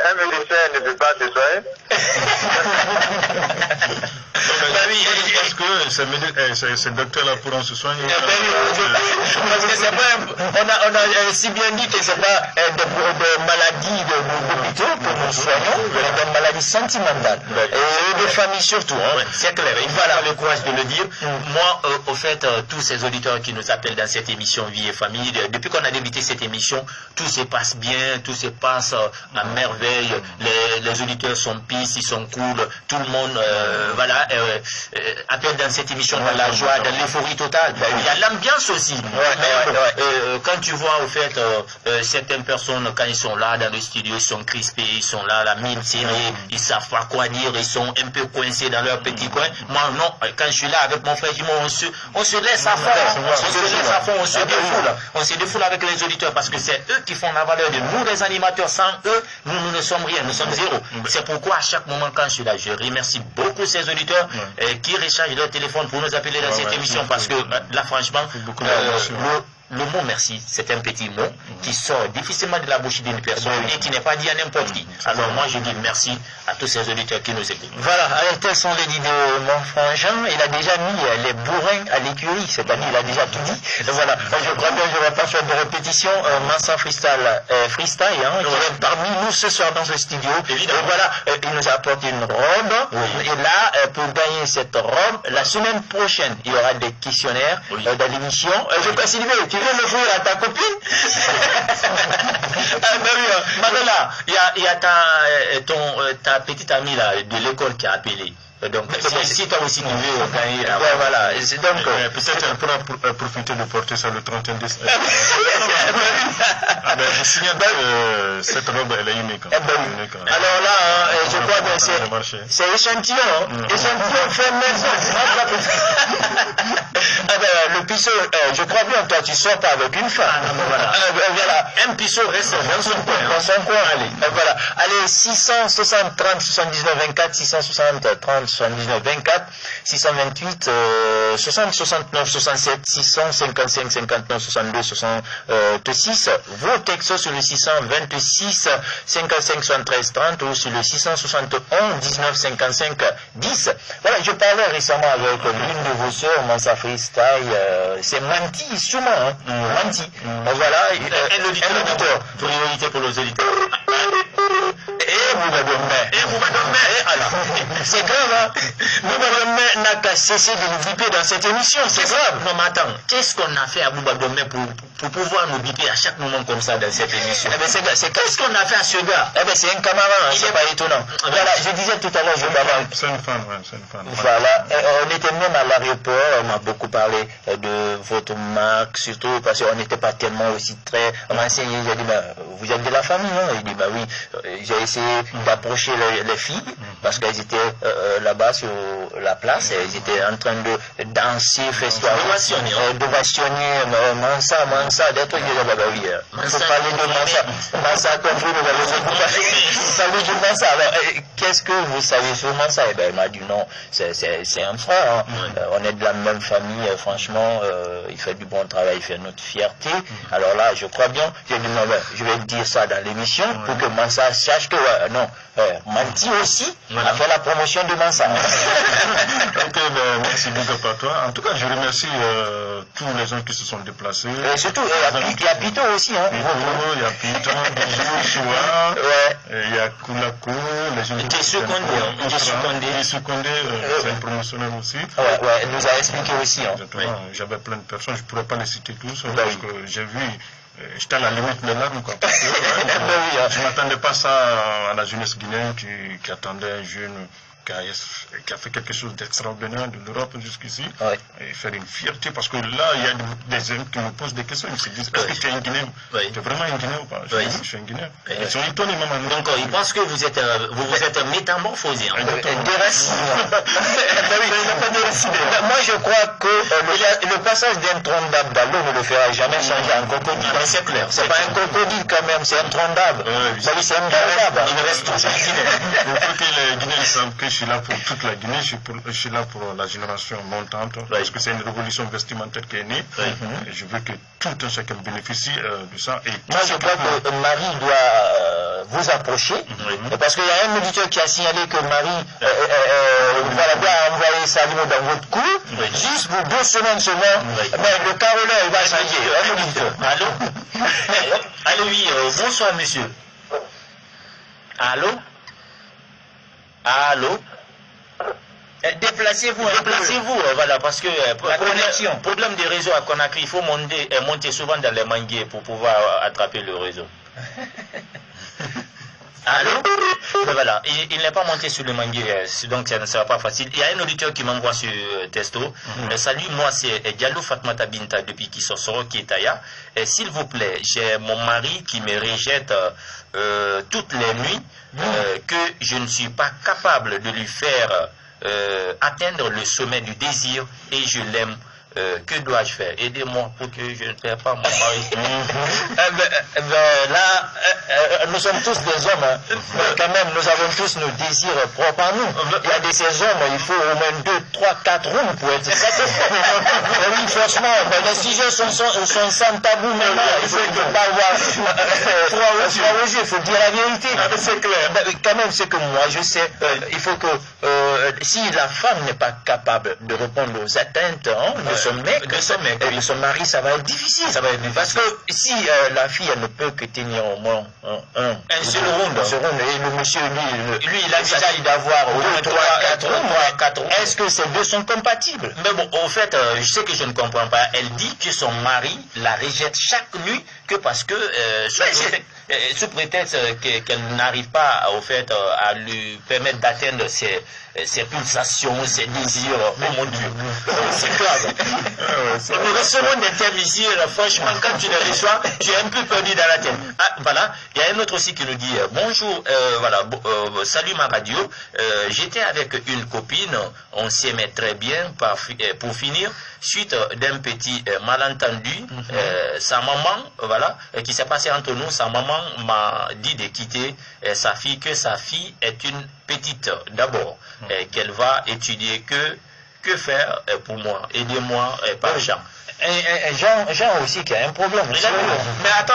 un médecin ne peut pas se soigner. Parce que ces docteurs-là pourront se soigner. Parce que c'est pas... On a si bien dit que c'est pas de maladies d'hôpitaux que nous soignons, mais de maladies sentimentales. Et de famille surtout. C'est clair. Il faut avoir le courage de le dire. Moi, au fait, tous ces auditeurs qui nous appellent dans cette émission Vie et Famille, depuis qu'on a débuté cette émission, tout se passe bien, tout se passe à merveille. Les auditeurs sont pistes, ils sont cool. Tout le monde, appelle dans cette émission dans la joie, dans l'euphorie totale. Il y a l'ambiance aussi. Quand tu vois, au fait, certaines personnes, quand ils sont là dans le studio, ils sont crispés, ils sont là, la mine serrée, ils savent pas quoi dire, ils sont un peu coincés dans leur petit coin. Moi, non, quand je suis là avec mon frère Jimo, on se laisse à fond, on se défoule avec les auditeurs parce que c'est eux qui font la valeur de nous, les animateurs. Sans eux, nous ne sommes rien, nous sommes zéro. C'est pourquoi à chaque moment quand je suis là, je remercie beaucoup ces auditeurs qui rechargent leur téléphone pour nous appeler dans cette émission parce que là, franchement, le mot merci, c'est un petit mot qui sort difficilement de la bouche d'une personne et qui n'est pas dit à n'importe qui. Alors moi je dis merci à tous ces auditeurs qui nous écoutent. Voilà, alors telles sont les idées de mon frangin. Il a déjà mis les bourrins à l'écurie, c'est-à-dire il a déjà tout dit. Voilà, je crois bien, je ne vais pas faire de répétition. Mansa Freestyle, qui est parmi nous ce soir dans ce studio. Et voilà, il nous a apporté une robe. Et là, pour gagner cette robe, la semaine prochaine, il y aura des questionnaires dans l'émission. Je peux Sylvain, tu veux l'offrir à ta copine? Madonna, il y a ta petite amie là, de l'école qui a appelé. Donc, si toi aussi tu veux gagner, voilà. Donc, peut-être elle pourra profiter de porter ça le 31 décembre. Je signale que cette robe, elle est unique. Alors là, je crois que c'est échantillon. Échantillon fait maison. Le pisseau, je crois bien, toi, tu sors pas avec une femme. Voilà. Un pisseau reste dans son coin. Dans son coin, allez. Voilà. Allez, 660 30 79 24, 660 30 79 24, 628 60 69 67, 655 59 62 66. Vos textos sur le 626 55 73 30 ou sur le 671 19 55 10. Voilà, je parlais récemment avec l'une de vos sœurs, Mansa Freestyle, c'est Manti Souma, Manti. Voilà, un auditeur. Priorité pour les auditeurs. C'est grave, hein? Bouba n'a qu'à cesser de nous biper dans cette émission, c'est grave. Non, mais attends, qu'est-ce qu'on a fait à Bouba Domé pour pouvoir nous biper à chaque moment comme ça dans cette émission? Qu'est-ce qu'on a fait à ce gars? C'est un camarade, c'est pas étonnant. Voilà, je disais tout à l'heure, c'est une femme, c'est une femme. Voilà, on était même à l'aéroport, on m'a beaucoup parlé de votre marque, surtout parce qu'on n'était pas tellement aussi très renseigné. J'ai dit, vous êtes de la famille, hein? Il dit, oui. J'ai essayé d'approcher les filles parce qu'elles étaient là-bas sur la place, elles étaient en train de danser, d'ovationner Mansa, des trucs. Il faut parler de Mansa comme vous parlez de Mansa. Alors, qu'est-ce que vous savez sur Mansa? Il m'a dit non, c'est un frère, hein. On est de la même famille, franchement, il fait du bon travail, il fait notre fierté. Alors là, je crois bien, j'ai dit je vais dire ça dans l'émission pour que Mansa sache que Manti aussi a fait la promotion de Mansa. Ok, merci beaucoup à toi. En tout cas, je remercie tous les gens qui se sont déplacés. Surtout, il y a Pito aussi. Hein. Il y a Pito, Bijou, Choua, il y a Koulako, les gens qui sont Condé, c'est un promotionnel aussi. Il nous a expliqué aussi. J'avais plein de personnes, je ne pourrais pas les citer tous, parce que j'ai vu. J'étais à la limite de larmes, quoi. Parce que, je ne m'attendais pas ça à la jeunesse guinéenne qui attendait un jeune qui a fait quelque chose d'extraordinaire de l'Europe jusqu'ici, et faire une fierté, parce que là, il y a des gens qui me posent des questions, ils se disent, est-ce que tu es un Guinéen? Tu es vraiment un Guinéen ou pas? Je suis un Guinéen. Ils sont étonnés, maman. Donc, ils pensent que vous êtes métamorphosé. Déraciné. Moi, je crois que le passage d'un tronc d'arbre dans l'eau ne le fera jamais changer en crocodile. C'est clair. C'est pas un crocodile quand même, c'est un tronc d'arbre. C'est un d'arbre. Il reste toujours Guinéen. Il faut que les Guinéens savent que je suis là pour toute la Guinée, je suis là pour la génération montante, parce que c'est une révolution vestimentaire qui est née, et je veux que tout un chacun bénéficie de ça. Et moi, je crois que Marie doit vous approcher, parce qu'il y a un auditeur qui a signalé que Marie doit envoyer sa limo dans votre cour, juste pour 2 semaines seulement, mais le caroleur, il va changer. Allô, oui, bonsoir, monsieur. Allô? Déplacez-vous, voilà, parce que problème de réseau à Conakry, il faut monter souvent dans les manguiers pour pouvoir attraper le réseau. Allô? Voilà, il n'est pas monté sur le manguier, donc ça ne sera pas facile. Il y a un auditeur qui m'envoie sur texto. Salut, moi c'est Diallo Fatmata Binta depuis Kisosoro, Kietaya. S'il vous plaît, j'ai mon mari qui me rejette toutes les nuits, que je ne suis pas capable de lui faire atteindre le sommet du désir, et je l'aime que dois-je faire? Aidez-moi pour que je ne perds pas mon mari. Là, nous sommes tous des hommes, hein. Quand même, nous avons tous nos désirs propres à nous. Il y a de ces hommes, il faut au moins 2, 3, 4 hommes pour être satisfait. Oui, franchement, les sujets sont sans tabou maintenant. Il faut pas avoir 3 aux yeux, il faut dire la vérité. C'est clair. Quand même, c'est que moi, je sais, il faut que si la femme n'est pas capable de répondre aux attentes de son mec, de son mari, ça va être difficile. Parce que si la fille, elle ne peut que tenir au moins un seul round, et le monsieur, lui, il a déjà d'avoir au moins 3, 4 rondes. Est-ce que ces deux sont compatibles? Mais bon, au fait, je sais que je ne comprends pas. Elle dit que son mari la rejette chaque nuit que parce que sous prétexte qu'elle n'arrive pas au fait à lui permettre d'atteindre ses pulsations, ses désirs. Oh mon Dieu, c'est grave. Nous recevons des thèmes ici, franchement, quand tu les reçois, tu es un peu perdu dans la tête. Ah, voilà, il y a un autre aussi qui nous dit bonjour, salut ma radio. J'étais avec une copine, on s'aimait très bien. Pour finir, suite d'un petit malentendu, sa maman, qui s'est passé entre nous, sa maman m'a dit de quitter sa fille, que sa fille est une petite d'abord, qu'elle va étudier, que faire pour moi, aidez-moi par Jean. Jean aussi qui a un problème. Mais attends,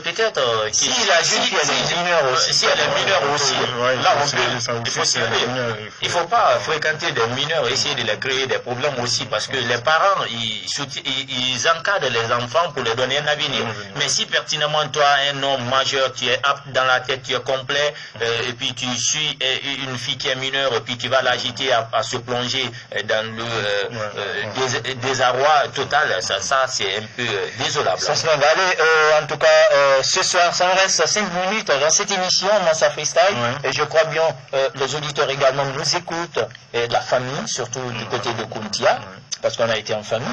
peut-être si elle est mineure aussi, là il faut pas fréquenter des mineurs, essayer de les créer des problèmes aussi, parce que les parents ils encadrent les enfants pour leur donner un avenir. Mais si pertinemment toi, un homme majeur, tu es apte dans la tête, tu es complet, et puis tu suis une fille qui est mineure, et puis tu vas l'agiter à se plonger dans le désarroi total. Ça c'est un peu désolable. Allez, en tout cas, ce soir, ça me reste 5 minutes dans cette émission, Massa Freestyle, et je crois bien les auditeurs également nous écoutent, et de la famille, surtout du côté de Kountia, parce qu'on a été en famille,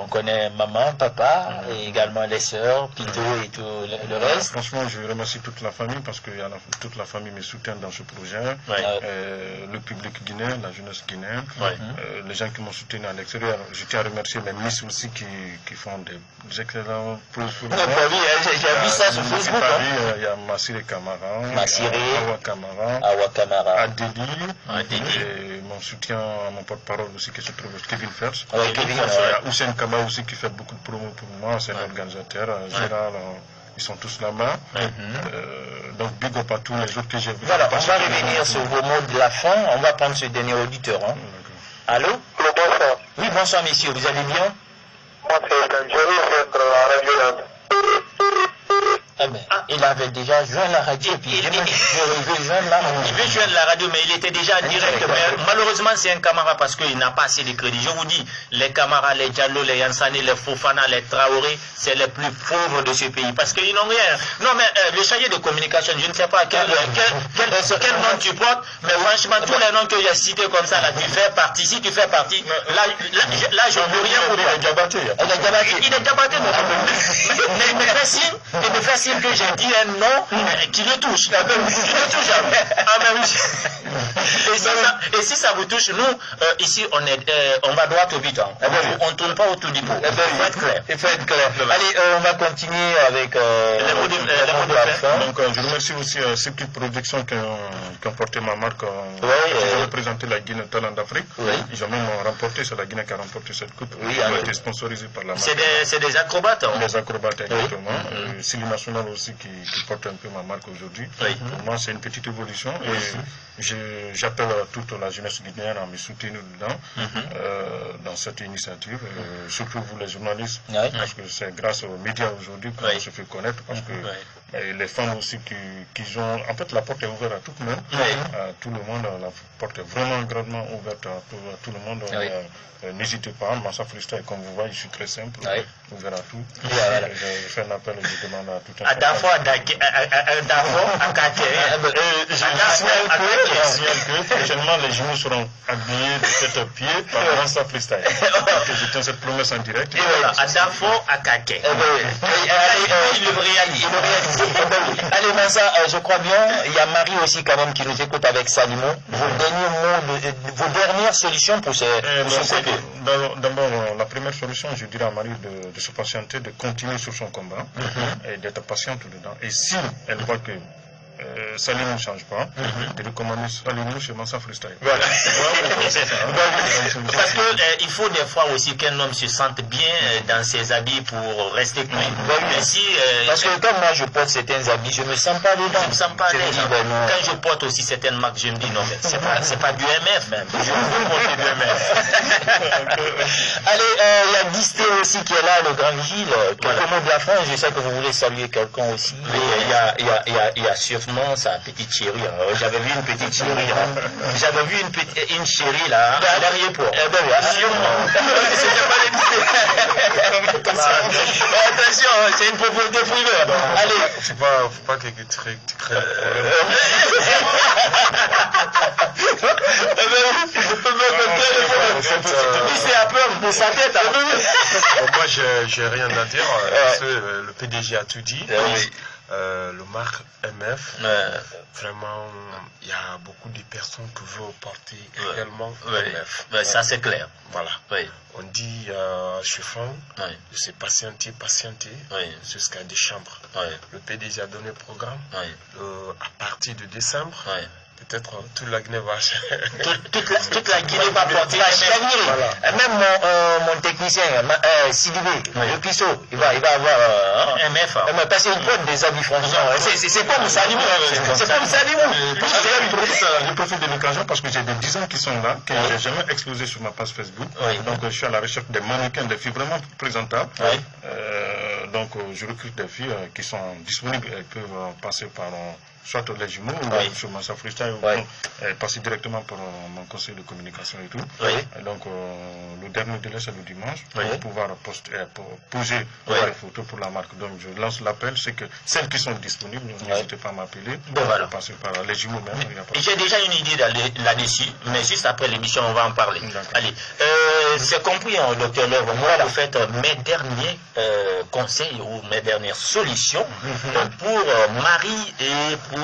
on connaît maman, papa, et également les sœurs, Pito et tout le reste. Franchement, je remercie toute la famille, parce que toute la famille me soutient dans ce projet, le public guinéen, la jeunesse guinéenne, les gens qui m'ont soutenu à l'extérieur. Je tiens à remercier mes ministres aussi qui font des excellents posts. J'ai vu ça sur Facebook. Il y a Massiré Camara, Awa Kamara, Adeli, et mon soutien à mon porte-parole aussi qui se trouve Kevin Fers. Il y a Hussein Kaba aussi qui fait beaucoup de promos pour moi, c'est un organisateur, Gérard. Ils sont tous là-bas. Donc, big up à tous les autres que j'ai vus. Voilà, on va revenir sur vos mots de la fin. On va prendre ce dernier auditeur. Allô? Bonsoir. Oui, bonsoir, messieurs. Vous allez bien? Moi, c'est Dangereux, c'est la radio. Il avait déjà joint la radio, puis il veut joindre la radio. Il veut joindre la radio, mais il était déjà en direct. Mais malheureusement, c'est un camarade parce qu'il n'a pas assez de crédit. Je vous dis, les camarades, les Diallo, les Yansani, les Fofana, les Traoré, c'est les plus pauvres de ce pays parce qu'ils n'ont rien. Non, mais le chargé de communication, je ne sais pas quel nom tu portes, mais franchement, tous les noms que j'ai cités comme ça, là, tu fais partie. Si tu fais partie, là je ne peux rien pour toi. Il est débatté, mais il me fait signe, que j'ai dit un nom qui le touche. Et si ça vous touche, nous, ici, on va droit au but. On ne tourne pas autour du pot. Il faut être clair. Allez, on va continuer avec les mots de la fin. Donc, je remercie aussi Circuit Production qui ont porté ma marque. Ils ont représenté la Guinée Talent d'Afrique. Ils ont même remporté, c'est la Guinée qui a remporté cette coupe. Ils ont été sponsorisés par la marque. C'est des acrobates. Des acrobates, exactement. Sili National aussi qui porte un peu ma marque aujourd'hui. Pour moi, c'est une petite évolution et j'appelle toute la jeunesse guinéenne à me soutenir dedans, dans cette initiative, surtout vous les journalistes, parce que c'est grâce aux médias aujourd'hui qu'on se fait connaître, parce que les femmes aussi qui ont... En fait, la porte est ouverte à tout le monde, à tout le monde, la porte est vraiment grandement ouverte à tout le monde. N'hésitez pas, Massa Freestyle, comme vous voyez, je suis très simple, ouvert à tout. Je fais un appel et je demande à tout un je signale que prochainement les genoux seront habillés de tête à pied par Massa Freestyle. Je tiens cette promesse en direct. Et voilà, à Dafo, à Kake. Il le réalise. Allez, Mansa, je crois bien, il y a Marie aussi quand même qui nous écoute avec Salimo. Vos dernières solutions pour ce côté. D'abord, la première solution, je dirais à Marie de se patienter, de continuer sur son combat et d'être patiente dedans. Et si elle voit que Salimou ne change pas, de recommander Salimou chez Mansa Freestyle. Voilà. Parce qu'il faut des fois aussi qu'un homme se sente bien dans ses habits pour rester clean. Parce que quand moi je porte certains habits, je ne me sens pas dedans. Je ne me sens pas à l'aise. Quand je porte aussi certaines marques, je me dis non, mais c'est pas du MF même. Je veux porter du MF. Allez, il y a Disté aussi qui est là, le grand vigile. Quelques mots de la France, je sais que vous voulez saluer quelqu'un aussi. Il y a sûrement sa petite chérie. J'avais vu une petite chérie. J'avais vu une chérie là, à l'arrière-port. Sûrement. Attention, c'est une propriété privée. Allez. Faut pas que tu crées c'est à peur de sa tête. Moi, j'ai rien à dire. Parce que le PDG a tout dit. Le marque MF, vraiment, il y a beaucoup de personnes qui veulent porter également MF. Ça, c'est clair. Voilà. On dit chez Fond, de se patienter jusqu'à des chambres. Le PDG a donné le programme. À partir de décembre, peut-être toute la Guinée va toute la Guinée va porter la même mon technicien Sidibé, le Pissot, il va avoir MF. Parce qu'il porte des habits franchement. C'est comme Salimou. C'est comme Salimou. Je profite de l'occasion parce que j'ai des dizaines qui sont là, que je n'ai jamais exposé sur ma page Facebook. Donc je suis à la recherche des mannequins, des filles vraiment présentables. Donc je recrute des filles qui sont disponibles et peuvent passer par soit les jumeaux ou sur Mansa Freestyle ou passer directement par mon conseil de communication et tout. Et donc le dernier délai c'est le dimanche pour pouvoir poser les photos pour la marque. Donc je lance l'appel, c'est que celles qui sont disponibles, n'hésitez pas à m'appeler, passer par les jumeaux même. J'ai déjà une idée là-dessus, mais juste après l'émission on va en parler. Allez, c'est compris, docteur Lèvre, moi en fait mes derniers conseils ou mes dernières solutions pour Marie et pour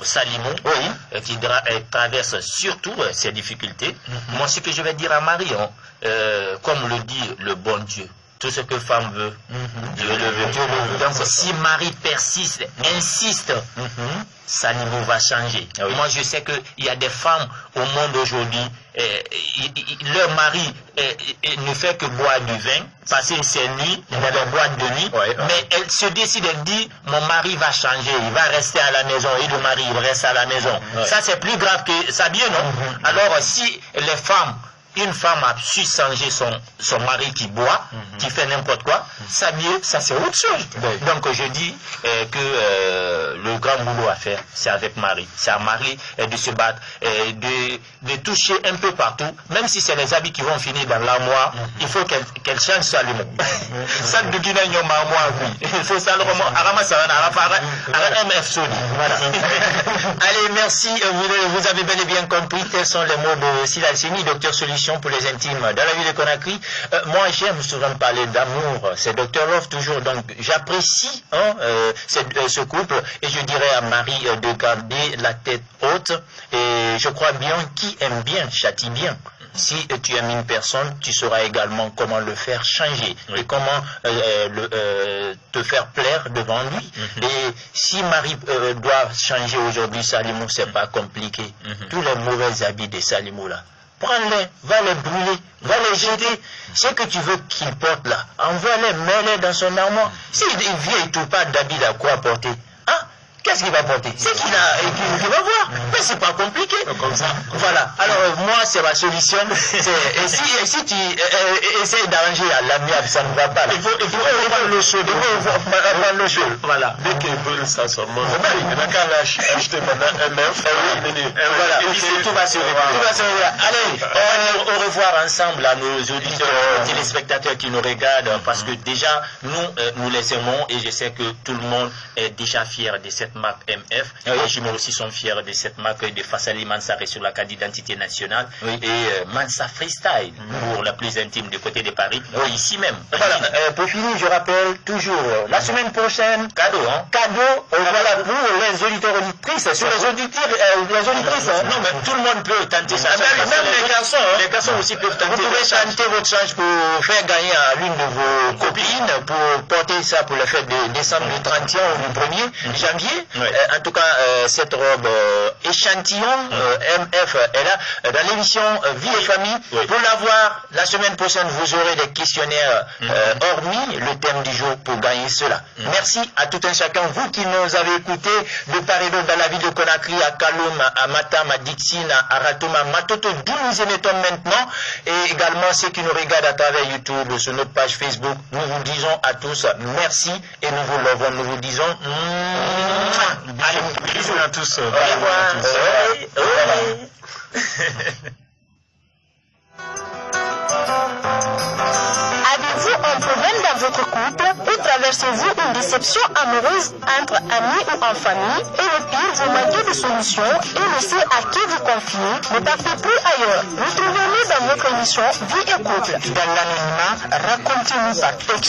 Salimou qui traverse surtout ces difficultés. Moi ce que je vais dire à Marie, comme le dit le bon Dieu, tout ce que femme veut, Dieu le veut. Donc si Marie persiste, insiste, Salimou va changer. Moi je sais qu'il y a des femmes au monde aujourd'hui, leur mari ne fait que boire du vin, passer ses nuits dans les boîtes de nuit, mais elle se décide, elle dit mon mari va changer, il va rester à la maison, et le mari il reste à la maison. Ça c'est plus grave que ça, bien non? Alors si les femmes, une femme a su changer son mari qui boit, qui fait n'importe quoi, ça mieux, ça c'est autre chose. Donc je dis que le grand boulot à faire, c'est avec Marie. C'est à Marie de se battre, de toucher un peu partout, même si c'est les habits qui vont finir dans l'armoire, il faut qu'elle change ça lui-même. Ça de Guinée, il faut ça le roman. Voilà. Allez, merci. Vous avez bel et bien compris quels sont les mots de Sylla Alceni, docteur Solution pour les intimes dans la ville de Conakry. Moi j'aime souvent parler d'amour, c'est Dr Love toujours, donc j'apprécie ce couple et je dirais à Marie de garder la tête haute, et je crois bien qui aime bien châtie bien. Si tu aimes une personne, tu sauras également comment le faire changer et comment te faire plaire devant lui. Et si Marie doit changer aujourd'hui Salimou, c'est pas compliqué. Tous les mauvais habits de Salimou là, prends-les, va les brûler, va les jeter. Ce que tu veux qu'il porte là, envoie-les, mets-les dans son armoire. S'il vient et ne trouve pas d'habit à quoi porter, qu'est-ce qu'il va porter? C'est qu'il va voir. Mais c'est pas compliqué. Comme ça. Voilà. Alors moi c'est ma solution. Et si tu essayes d'arranger à l'amiable, ça ne va pas. Il faut prendre le chaud. Prendre le chaud. Voilà. Dès qu'il brûle ça seulement. Il n'a qu'à l'acheter maintenant MF. Voilà. Et puis tout va se régler. Allez, au revoir ensemble à nos auditeurs, téléspectateurs qui nous regardent, parce que déjà nous les aimons et je sais que tout le monde est déjà fier de cette cette marque MF. Les jumeaux aussi sont fiers de cette marque de Fassali Mansaré sur la carte d'identité nationale. Et Mansa Freestyle pour la plus intime du côté de Paris. Ici même. Voilà, pour finir, je rappelle toujours, la semaine prochaine, cadeau, voilà, pour les auditeurs auditrices, sur les auditeurs, les auditrices. Non, mais tout le monde peut tenter ça. Même les garçons. Les garçons aussi peuvent tenter. Vous pouvez tenter votre chance pour faire gagner à l'une de vos copines, pour porter ça pour le fête de décembre du 31 ou du 1er janvier. En tout cas, cette robe échantillon MF est là dans l'émission Vie et Famille. Pour l'avoir, la semaine prochaine, vous aurez des questionnaires hormis le thème du jour pour gagner cela. Merci à tout un chacun, vous qui nous avez écoutés de part et d'autre dans la ville de Conakry, à Kaloum, à Matam, à Dixine, à Ratoma, à Matoto, d'où nous émettons maintenant, et également ceux qui nous regardent à travers YouTube, sur notre page Facebook. Nous vous disons à tous merci et nous vous lovons, nous vous disons allez, bisous à tous. Au revoir. Avez-vous un problème dans votre couple ou traversez-vous une déception amoureuse entre amis ou en famille et le pire, vous manquez de solutions et ne savez à qui vous confier? Ne partez plus ailleurs. Retrouvez-nous dans votre émission Vie et Couple. Dans l'anonymat, racontez-nous par texte